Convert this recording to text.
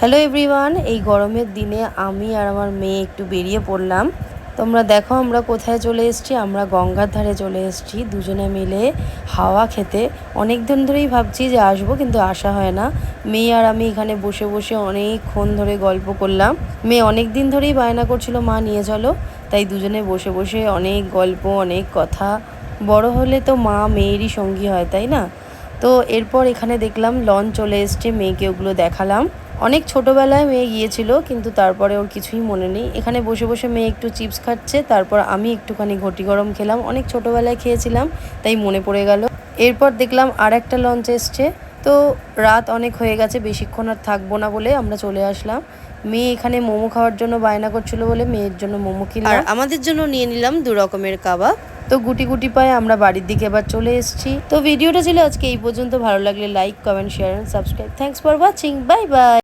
Hello everyone, এই গরমের দিনে আমি আর আমার মেয়ে একটু বেরিয়ে পড়লাম। তোমরা দেখো আমরা কোথায় চলে এসেছি। আমরা গঙ্গার ধারে চলে এসেছি দুজনে মিলে হাওয়া খেতে। অনেক দিন ধরেই ভাবছি যে আসবো, কিন্তু আসা হয় না। মেয়ে আর আমি এখানে বসে বসে অনেকক্ষণ ধরে গল্প করলাম। মেয়ে অনেক দিন ধরেই বায়না করছিল মা নিয়ে চলো, তাই দুজনে বসে বসে অনেক গল্প, অনেক কথা। বড় হলে তো মা মেয়েরই সঙ্গী হয়, তাই না? তো এরপর এখানে দেখলাম লঞ্চ চলে এসছে, মেয়েকে ওগুলো দেখালাম। অনেক ছোটোবেলায় মেয়ে গিয়েছিল, কিন্তু তারপরে ওর কিছুই মনে নেই। এখানে বসে বসে মেয়ে একটু চিপস খাচ্ছে, তারপর আমি একটুখানি ঘটি গরম খেলাম। অনেক ছোটোবেলায় খেয়েছিলাম, তাই মনে পড়ে গেল। এরপর দেখলাম আর একটা লঞ্চ এসছে। তো রাত অনেক হয়ে গেছে, বেশিক্ষণ আর থাকবো না বলে আমরা চলে আসলাম। মেয়ে এখানে মোমো খাওয়ার জন্য বায়না করছিল বলে মেয়ের জন্য মোমো কিনলাম, আর আমাদের জন্য নিয়ে নিলাম 2 রকমের কাবাব। তো গুটি গুটি পায়ে আমরা বাড়ির দিকে এবার চলে এসেছি। তো ভিডিওটা ছিল আজকে এই পর্যন্ত। ভালো লাগলে like, comment, share and subscribe. Thanks for watching. Bye by.